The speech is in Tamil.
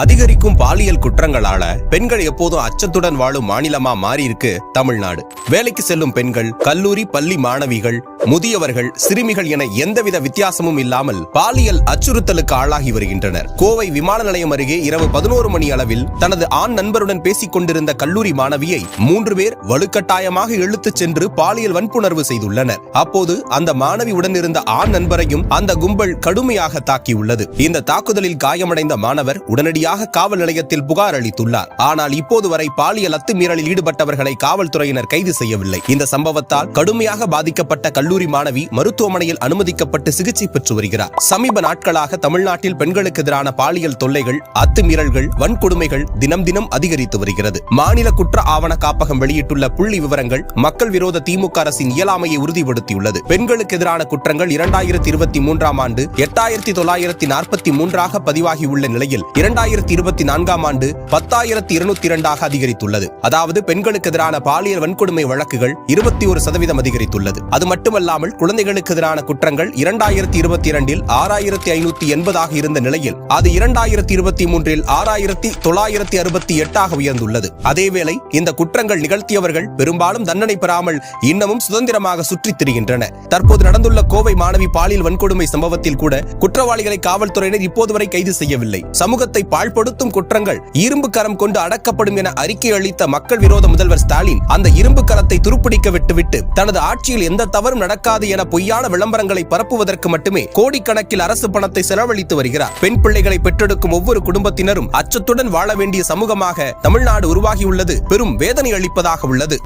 அதிகரிக்கும் பாலியல் குற்றங்களால பெண்கள் எப்போதும் அச்சத்துடன் வாழும் மாநிலமா மாறி இருக்கு தமிழ்நாடு. வேலைக்கு செல்லும் பெண்கள், கல்லூரி பள்ளி மாணவிகள், முதியவர்கள், சிறுமிகள் என எந்தவித வித்தியாசமும் இல்லாமல் பாலியல் அச்சுறுத்தலுக்கு ஆளாகி வருகின்றனர். கோவை விமான நிலையம் அருகே இரவு 11 மணி அளவில் தனது ஆண் நண்பருடன் பேசிக் கொண்டிருந்த கல்லூரி மாணவியை 3 பேர் வலுக்கட்டாயமாக இழுத்துச் சென்று பாலியல் வன்புணர்வு செய்துள்ளனர். அப்போது அந்த மாணவி உடன் இருந்த ஆண் நண்பரையும் அந்த கும்பல் கடுமையாக தாக்கியுள்ளது. இந்த தாக்குதலில் காயமடைந்த மாணவர் உடனடியாக காவல் நிலையத்தில் புகார் அளித்துள்ளார். ஆனால் இப்போது வரை பாலியல் அத்துமீறலில் ஈடுபட்டவர்களை காவல்துறையினர் கைது செய்யவில்லை. இந்த சம்பவத்தால் கடுமையாக பாதிக்கப்பட்ட கல்லூரி மாணவி மருத்துவமனையில் அனுமதிக்கப்பட்டு சிகிச்சை பெற்று வருகிறார். சமீப நாட்களாக தமிழ்நாட்டில் பெண்களுக்கு எதிரான பாலியல் தொல்லைகள், அத்துமீறல்கள், வன்கொடுமைகள் தினம் தினம் அதிகரித்து வருகிறது. மாநில குற்ற ஆவண காப்பகம் வெளியிட்டுள்ள புள்ளி விவரங்கள் மக்கள் விரோத திமுக அரசின் இயலாமையை உறுதிப்படுத்தியுள்ளது. பெண்களுக்கு எதிரான குற்றங்கள் 2023 ஆண்டு 8943 பதிவாகியுள்ள நிலையில் 2024 ஆண்டு 10,202 அதிகரித்துள்ளது. அதாவது பெண்களுக்கு எதிரான பாலியல் வன்கொடுமை வழக்குகள் 21% அதிகரித்துள்ளது. அது மட்டுமல்லாமல் குழந்தைகளுக்கு எதிரான குற்றங்கள் 2022 6,580 இருந்த நிலையில் அது 2023 6,968 உயர்ந்துள்ளது. அதேவேளை இந்த குற்றங்கள் நிகழ்த்தியவர்கள் பெரும்பாலும் தண்டனை பெறாமல் இன்னமும் சுதந்திரமாக சுற்றித் திரிகின்றனர். தற்போது நடந்துள்ள கோவை மாணவி பாலியல் வன்கொடுமை சம்பவத்தில் கூட குற்றவாளிகளை காவல்துறையினர் இப்போது வரை கைது செய்யவில்லை. சமூகத்தை பாழ்படுத்தும் குற்றங்கள் இரும்பு கரம் கொண்டு அடக்கப்படும் என அறிக்கை அளித்த மக்கள் விரோத முதல்வர் ஸ்டாலின் அந்த இரும்பு கரத்தை துருப்பிடிக்க விட்டுவிட்டு தனது ஆட்சியில் எந்த தவறும் நடக்காது என பொய்யான விளம்பரங்களை பரப்புவதற்கு மட்டுமே கோடிக்கணக்கில் அரசு பணத்தை செலவழித்து வருகிறார். பெண் பிள்ளைகளை பெற்றெடுக்கும் ஒவ்வொரு குடும்பத்தினரும் அச்சத்துடன் வாழ வேண்டிய சமூகமாக தமிழ்நாடு உருவாகியுள்ளது பெரும் வேதனை அளிப்பதாக உள்ளது.